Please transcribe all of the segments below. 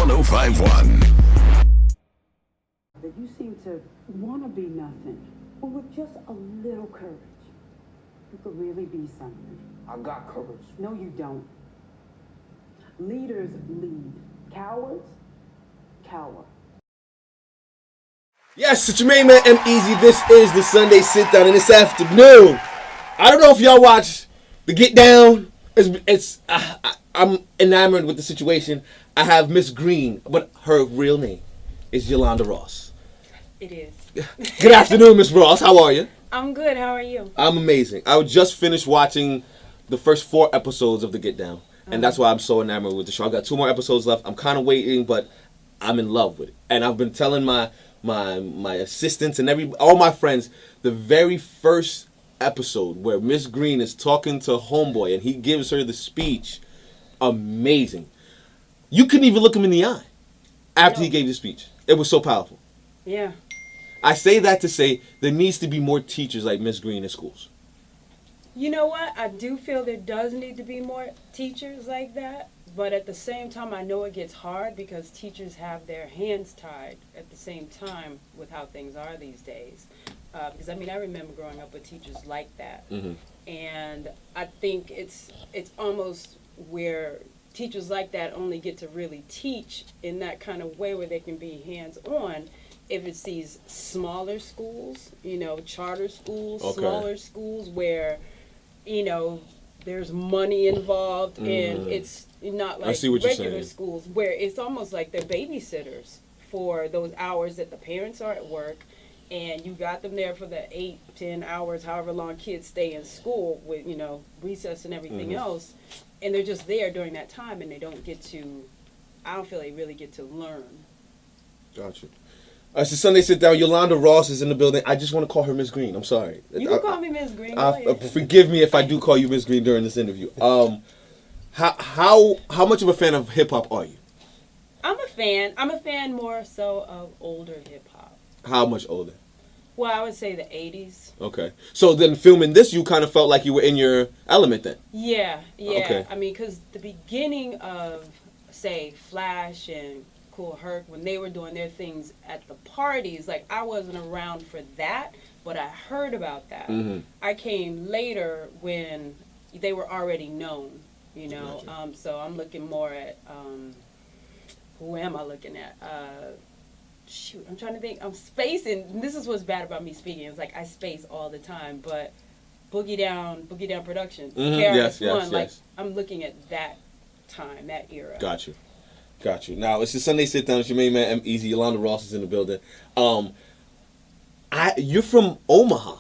1051. That you seem to want to be nothing, but with just a little courage, you could really be something. I got courage. No, you don't. Leaders lead. Cowards cower. Yes, it's your main man, EmEz. This is the Sunday Sit-Down, and this afternoon, I don't know if y'all watch the Get Down. I'm enamored with the situation. I have Miss Green, but her real name is Yolanda Ross. It is. Good afternoon, Miss Ross. How are you? I'm good. How are you? I'm amazing. I just finished watching the first 4 episodes of the Get Down, and that's why I'm so enamored with the show. I got 2 more episodes left. I'm kind of waiting, but I'm in love with it. And I've been telling my assistants and all my friends, the very first episode where Miss Green is talking to Homeboy and he gives her the speech, amazing. You couldn't even look him in the eye after he gave the speech. It was so powerful. Yeah. I say that to say there needs to be more teachers like Miss Green in schools. You know what? I do feel there does need to be more teachers like that. But at the same time, I know it gets hard because teachers have their hands tied at the same time with how things are these days. Because, I mean, I remember growing up with teachers like that. Mm-hmm. And I think it's almost where teachers like that only get to really teach in that kind of way where they can be hands-on if it's these smaller schools, charter schools, smaller schools where, there's money involved and it's not like regular schools where it's almost like they're babysitters for those hours that the parents are at work and you got them there for the 8-10 hours, however long kids stay in school with, recess and everything else. And they're just there during that time and they don't get to, I don't feel they really get to learn. Gotcha. It's the Sunday Sit-Down. Yolanda Ross is in the building. I just want to call her Miss Green. I'm sorry. You can call me Miss Green. Forgive me if I do call you Miss Green during this interview. How much of a fan of hip-hop are you? I'm a fan. I'm a fan more so of older hip-hop. How much older? Well, I would say the 80s. Okay. So then filming this, you kind of felt like you were in your element then? Yeah. Okay. I mean, because the beginning of, say, Flash and Cool Herc, when they were doing their things at the parties, like I wasn't around for that, but I heard about that. Mm-hmm. I came later when they were already known, Gotcha. So I'm looking more at, who am I looking at? I'm trying to think. I'm spacing. This is what's bad about me speaking. It's like I space all the time, but Boogie Down Productions, KRS-One, like I'm looking at that time, that era. Gotcha. Now, it's the Sunday Sit-Down. It's your main man, EmEz. Yolanda Ross is in the building. You're from Omaha.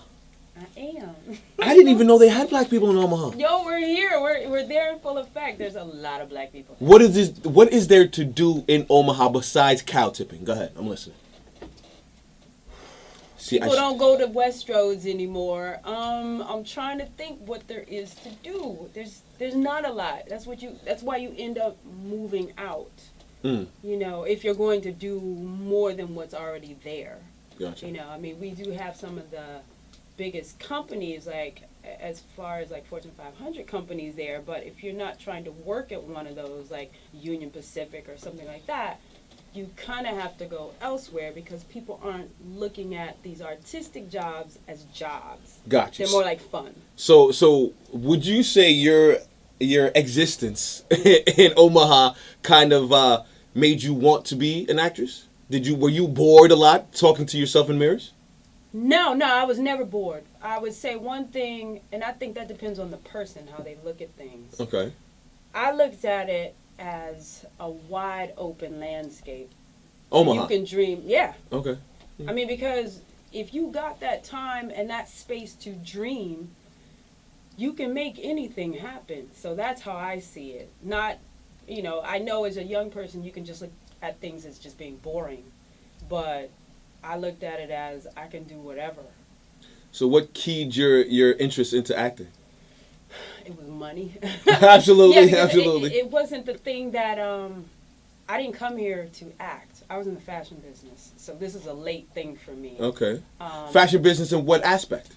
I am. I didn't even know they had black people in Omaha. Yo, we're here. We're there in full effect. There's a lot of black people. What is there to do in Omaha besides cow tipping? Go ahead. I'm listening. People don't go to Westroads anymore. I'm trying to think what there is to do. There's not a lot. That's why you end up moving out. If you're going to do more than what's already there. Gotcha. I mean, we do have some of the biggest companies, like as far as like Fortune 500 companies there, but if you're not trying to work at one of those, like Union Pacific or something like that, you kind of have to go elsewhere because people aren't looking at these artistic jobs as jobs. Gotcha. They're more like fun. So would you say your existence in Omaha kind of made you want to be an actress? Were you bored a lot talking to yourself in mirrors? No, I was never bored. I would say one thing, and I think that depends on the person, how they look at things. Okay. I looked at it as a wide open landscape. Omaha. You can dream. Yeah. Okay. I mean, because if you got that time and that space to dream, you can make anything happen. So that's how I see it. Not, I know as a young person you can just look at things as just being boring, but I looked at it as I can do whatever. So what keyed your interest into acting? It was money. Absolutely, yeah, absolutely. It wasn't the thing that I didn't come here to act. I was in the fashion business, so this is a late thing for me. Okay. Fashion business in what aspect?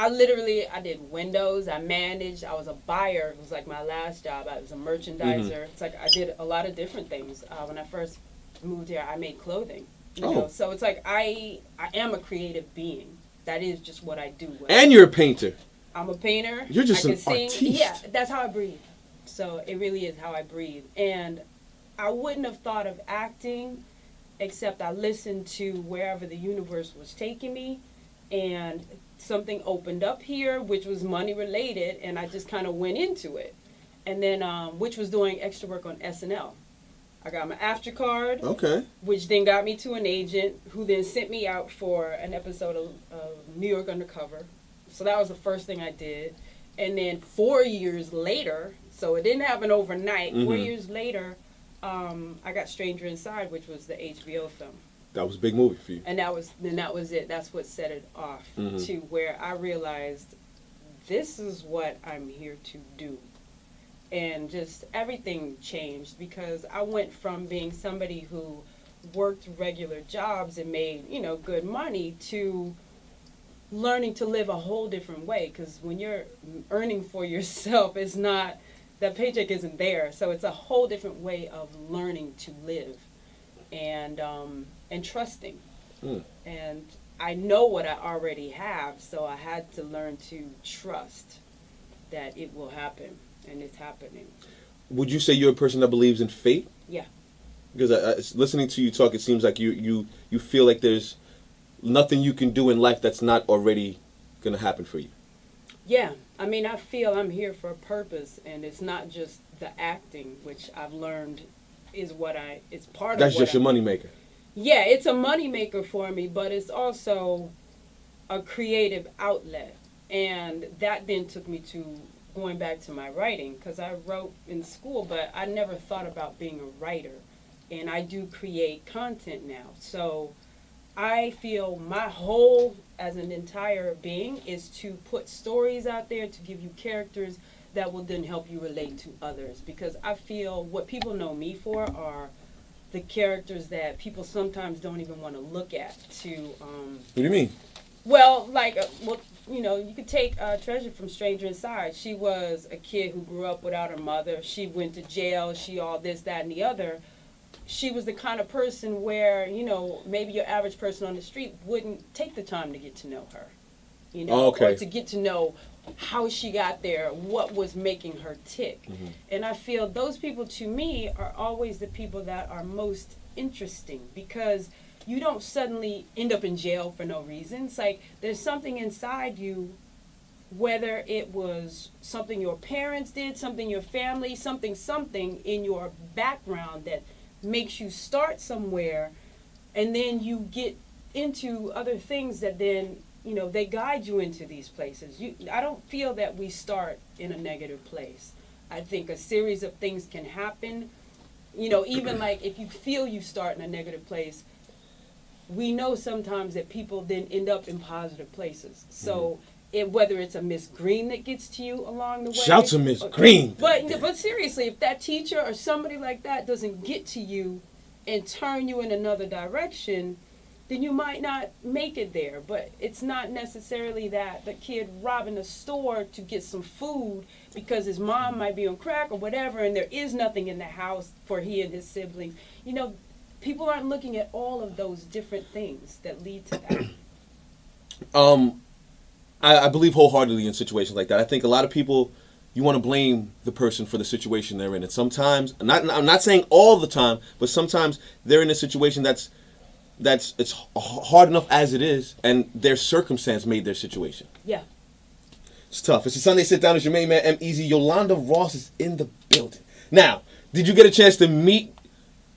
I did windows. I managed. I was a buyer. It was like my last job. I was a merchandiser. It's like I did a lot of different things. When I first moved here, I made clothing. You know? So it's like I am a creative being. That is just what I do. And you're a painter. I'm a painter. You're just I can an sing. artiste. Yeah, that's how I breathe. So it really is how I breathe. And I wouldn't have thought of acting except I listened to wherever the universe was taking me, and something opened up here, which was money related, and I just kind of went into it. And then, which was doing extra work on SNL. I got my after card, which then got me to an agent who then sent me out for an episode of New York Undercover. So that was the first thing I did. And then 4 years later, so it didn't happen overnight, 4 years later, I got Stranger Inside, which was the HBO film. That was a big movie for you. And that was it. That's what set it off to where I realized this is what I'm here to do. And just everything changed because I went from being somebody who worked regular jobs and made, good money to learning to live a whole different way. Because when you're earning for yourself, it's not, that paycheck isn't there. So it's a whole different way of learning to live and trusting. And I know what I already have, so I had to learn to trust that it will happen. And it's happening. Would you say you're a person that believes in fate? Yeah. Because listening to you talk, it seems like you feel like there's nothing you can do in life that's not already going to happen for you. Yeah. I mean, I feel I'm here for a purpose, and it's not just the acting, which I've learned is it's part of that's just your moneymaker. Yeah, it's a moneymaker for me, but it's also a creative outlet. And that then took me to going back to my writing, because I wrote in school, but I never thought about being a writer. And I do create content now. So I feel my whole, as an entire being, is to put stories out there to give you characters that will then help you relate to others. Because I feel what people know me for are the characters that people sometimes don't even want to look at. What do you mean? Well, you could take Treasure from Stranger Inside. She was a kid who grew up without her mother. She went to jail. She all this, that, and the other. She was the kind of person where, maybe your average person on the street wouldn't take the time to get to know her. Or to get to know how she got there, what was making her tick. And I feel those people, to me, are always the people that are most interesting, because you don't suddenly end up in jail for no reason. It's like there's something inside you, whether it was something your parents did, something your family, something in your background that makes you start somewhere, and then you get into other things that then, they guide you into these places. I don't feel that we start in a negative place. I think a series of things can happen, even like if you feel you start in a negative place, we know sometimes that people then end up in positive places. So whether it's a Miss Green that gets to you along the way. Shout to Miss Green. But seriously, if that teacher or somebody like that doesn't get to you and turn you in another direction, then you might not make it there. But it's not necessarily that the kid robbing a store to get some food because his mom might be on crack or whatever, and there is nothing in the house for he and his siblings. People aren't looking at all of those different things that lead to that. I believe wholeheartedly in situations like that. I think a lot of people, you want to blame the person for the situation they're in. And sometimes, I'm not saying all the time, but sometimes they're in a situation that's it's hard enough as it is, and their circumstance made their situation. Yeah. It's tough. It's a Sunday Sit Down. It's your main man, EmEz. Yolanda Ross is in the building. Now, did you get a chance to meet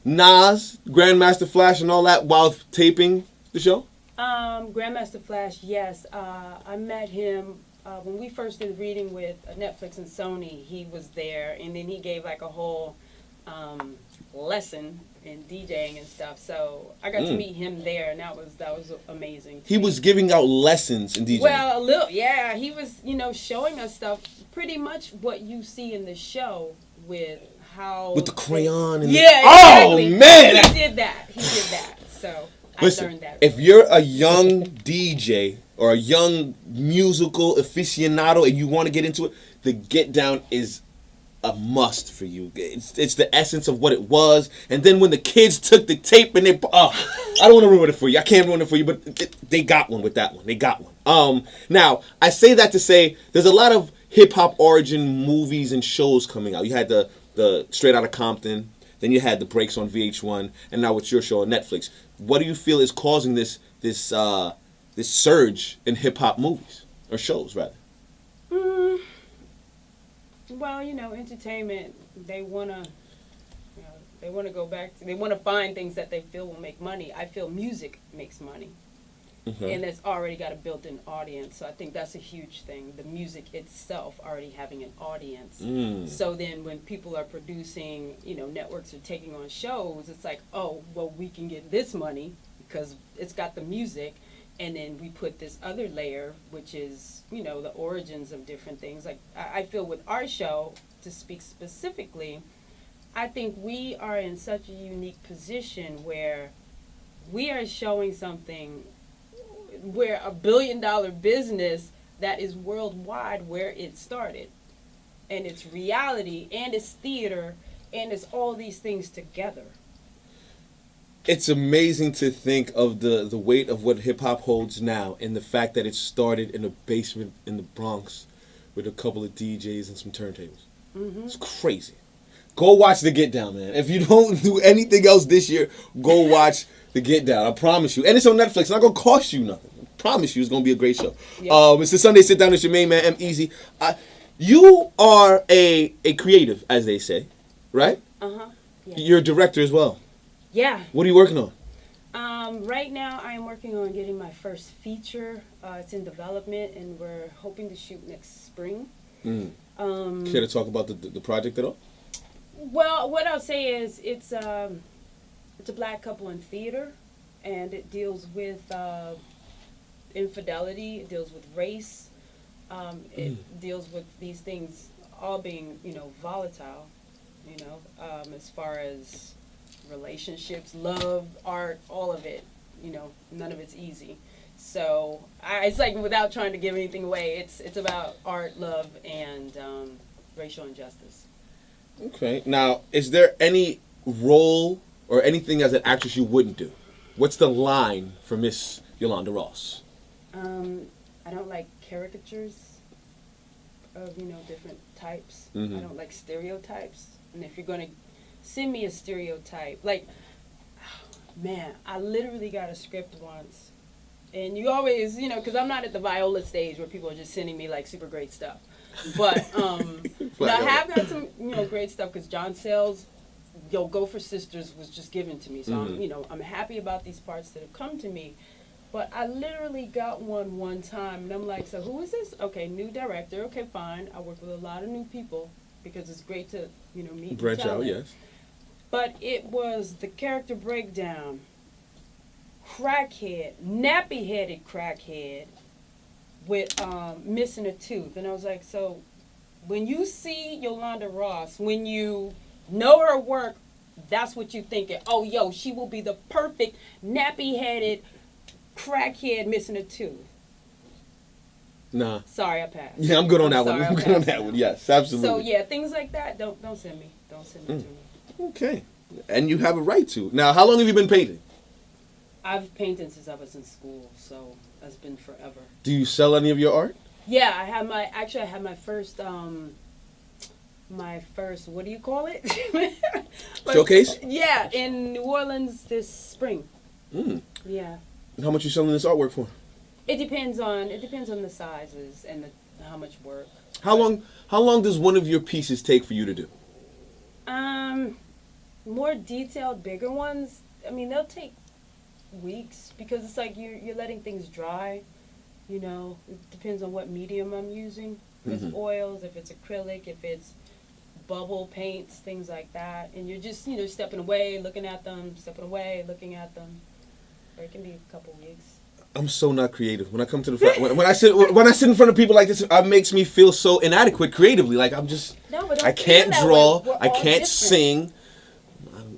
Nas, Grandmaster Flash, and all that while taping the show? Grandmaster Flash, yes. I met him when we first did reading with Netflix and Sony. He was there, and then he gave like a whole lesson in DJing and stuff. So I got to meet him there, and that was amazing. He was giving out lessons in DJing. Well, a little, yeah. He was, showing us stuff, pretty much what you see in the show with how with the crayon and exactly. Oh man, he did that. So listen, I learned that. If you're a young DJ or a young musical aficionado and you want to get into it, the Get Down is a must for you. It's the essence of what it was. And then when the kids took the tape and I don't want to ruin it for you. I can't ruin it for you, but they got one with that one. They got one. Now, I say that to say there's a lot of hip-hop origin movies and shows coming out. You had the Straight Outta Compton, then you had the breaks on VH1, and now it's your show on Netflix. What do you feel is causing this surge in hip-hop movies, or shows, rather? Well, entertainment, they want to go back to, they want to find things that they feel will make money. I feel music makes money. Mm-hmm. And it's already got a built-in audience. So I think that's a huge thing. The music itself already having an audience. So then when people are producing, networks are taking on shows, it's like, oh, well, we can get this money because it's got the music. And then we put this other layer, which is, the origins of different things. Like, I feel with our show, to speak specifically, I think we are in such a unique position where we are showing something where $1 billion business that is worldwide where it started. And it's reality, and it's theater, and it's all these things together. It's amazing to think of the weight of what hip-hop holds now and the fact that it started in a basement in the Bronx with a couple of DJs and some turntables. Mm-hmm. It's crazy. Go watch The Get Down, man. If you don't do anything else this year, go watch The Get Down. I promise you. And it's on Netflix. It's not going to cost you nothing. I promise you it's going to be a great show. Yep. It's the Sunday Sit Down. It's your main man, EmEz. You are a creative, as they say, right? Uh-huh. Yeah. You're a director as well. Yeah. What are you working on? Right now, I am working on getting my first feature. It's in development, and we're hoping to shoot next spring. Care to talk about the project at all? Well, what I'll say is it's a black couple in theater, and it deals with infidelity. It deals with race. It deals with these things all being, volatile. As far as relationships, love, art, all of it, none of it's easy. So it's like, without trying to give anything away, it's about art, love, and racial injustice. Okay. Now, is there any role or anything as an actress you wouldn't do? What's the line for Miss Yolanda Ross? I don't like caricatures of, different types. Mm-hmm. I don't like stereotypes. And if you're going to send me a stereotype, like, man, I literally got a script once. And you always, because I'm not at the Viola stage where people are just sending me, like, super great stuff. But I have got some, great stuff, because John Sayles' Go for Sisters was just given to me. So, I'm happy about these parts that have come to me. But I literally got one time, and I'm like, so who is this? Okay, new director. Okay, fine. I work with a lot of new people, because it's great to, meet branch out, yes. But it was the character breakdown. Crackhead, nappy-headed crackhead with missing a tooth. And I was like, so when you see Yolanda Ross, when you know her work, that's what you thinking. Oh, yo, she will be the perfect nappy-headed crackhead missing a tooth. Nah. Sorry, I passed. Yeah, I'm good on that one. I'm good on that one. Yes, absolutely. So yeah, things like that. Don't send me. Don't send it to me. Okay, and you have a right to. Now, how long have you been painting? I've painted since I was in school, so that's been forever. Do you sell any of your art? Yeah, I had my first what do you call it? Showcase? Yeah, in New Orleans this spring. Yeah. And how much you selling this artwork for? It depends on the sizes and how much work. How long does one of your pieces take for you to do? More detailed, bigger ones, I mean, they'll take weeks, because it's like you're letting things dry. It depends on what medium I'm using. If it's oils, if it's acrylic, if it's bubble paints, things like that. And you're just, stepping away, looking at them, stepping away, looking at them. Or it can be a couple weeks. I'm so not creative. When I come to the front, when I sit in front of people like this, it makes me feel so inadequate creatively. Like I'm just, I can't draw, I can't sing.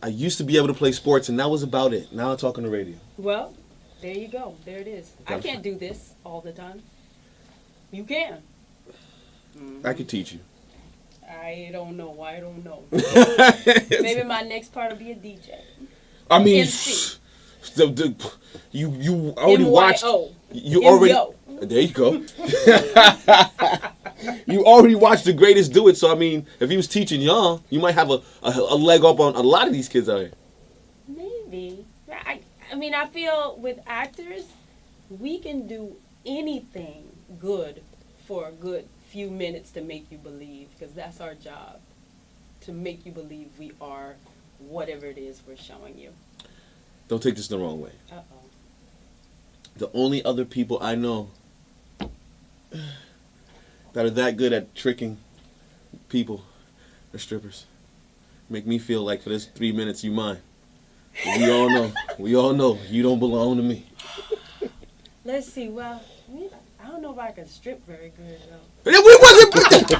I used to be able to play sports, and that was about it. Now I talk on the radio. Well, There you go. There it is. I can't do this all the time. You can. I can teach you. I don't know. I don't know. Maybe my next part will be a DJ. I mean, MC. you already watched. You already. There you go. You already watched the greatest do it. So I mean, if he was teaching y'all, you might have a leg up on a lot of these kids out here. Maybe. I mean, I feel with actors, we can do anything good for a good few minutes to make you believe, because that's our job, to make you believe we are whatever it is we're showing you. Don't take this the wrong way. Uh-oh. The only other people I know that are that good at tricking people are strippers. Make me feel like for this 3 minutes you mine. We all know you don't belong to me. Let's see. Well, I don't know if I can strip very good though. We wasn't.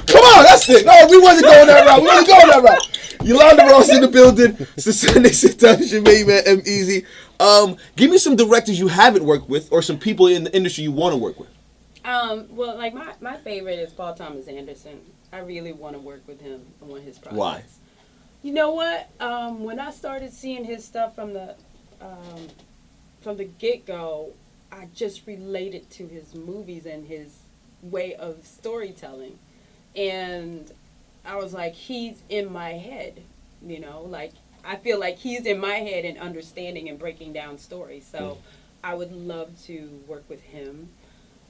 Come on, that's it. No, we wasn't going that route. We wasn't going that route. Yolanda Ross in the building. It's the Sunday Sit Down. It's your main man, EmEz. Give me some directors you haven't worked with, or some people in the industry you want to work with. Well, like my favorite is Paul Thomas Anderson. I really want to work with him on one of his projects. Why? You know what? When I started seeing his stuff from the get-go, I just related to his movies and his way of storytelling. And I was like, he's in my head, you know? Like, I feel like he's in my head and understanding and breaking down stories. So I would love to work with him.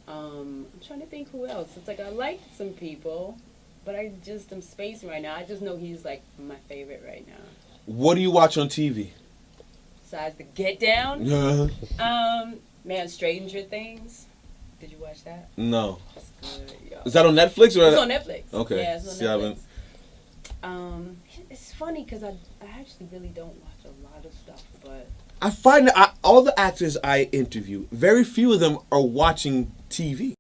I'm trying to think who else. It's like I like some people, but I just am spacing right now. I just know he's like my favorite right now. What do you watch on TV? Besides the Get Down? Yeah. Man, Stranger Things. Did you watch that? No. It's good, yo. Is that on Netflix? Or it's on Netflix. Okay. Yeah, it's on See, Netflix. It's funny because I actually really don't watch a lot of stuff, but I find that all the actors I interview, very few of them are watching TV.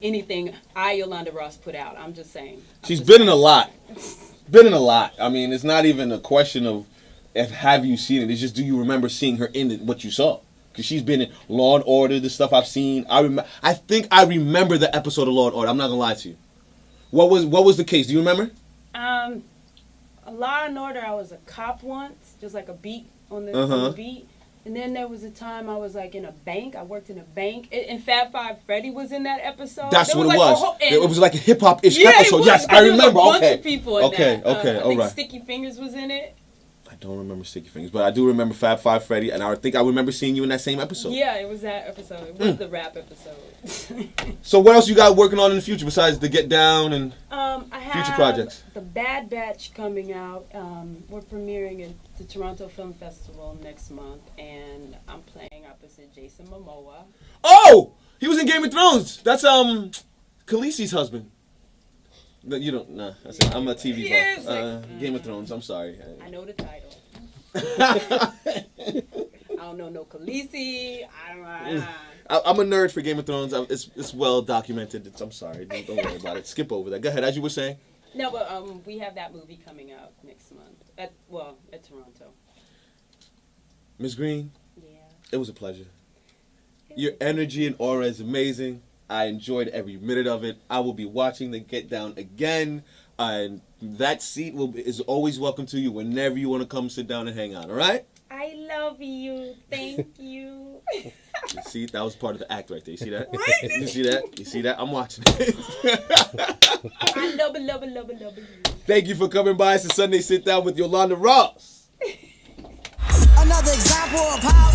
anything Yolanda Ross put out, I'm just saying. She's been in a lot. Been in a lot. I mean, it's not even a question of if have you seen it. It's just do you remember seeing her in what you saw? Because she's been in Law and Order, the stuff I've seen. I think I remember the episode of Law and Order. I'm not gonna lie to you. What was the case? Do you remember? A Law and Order, I was a cop once, just like a beat on the beat. And then there was a time I was like in a bank. I worked in a bank. And Fab Five Freddy was in that episode. That's there what it was. was. Like it was like a hip hop ish yeah, episode. Yes, I remember. There was a bunch Okay. of people in that. Okay. I All think right. Sticky Fingers was in it. I don't remember Sticky Fingers, but I do remember Fab Five Freddy, and I think I remember seeing you in that same episode. Yeah, it was that episode. It was the rap episode. So what else you got working on in the future besides the Get Down and I have future projects? The Bad Batch coming out. We're premiering at the Toronto Film Festival next month, and I'm playing opposite Jason Momoa. Oh, he was in Game of Thrones. That's Khaleesi's husband. No, you don't. Nah, that's it. I'm a TV buff. Like, Game of Thrones. I'm sorry. I know the title. I don't know no Khaleesi. I'm a nerd for Game of Thrones. It's well documented. I'm sorry. Don't worry about it. Skip over that. Go ahead. As you were saying. No, but we have that movie coming out next month at Toronto. Ms. Green. Yeah. It was a pleasure. Your energy and aura is amazing. I enjoyed every minute of it. I will be watching the Get Down again. And that seat is always welcome to you whenever you want to come sit down and hang out. All right? I love you. Thank you. You see, that was part of the act right there. You see that? Right? You see that? You see that? I'm watching it. I love you. Thank you for coming by. It's a Sunday Sit Down with Yolanda Ross. Another example of how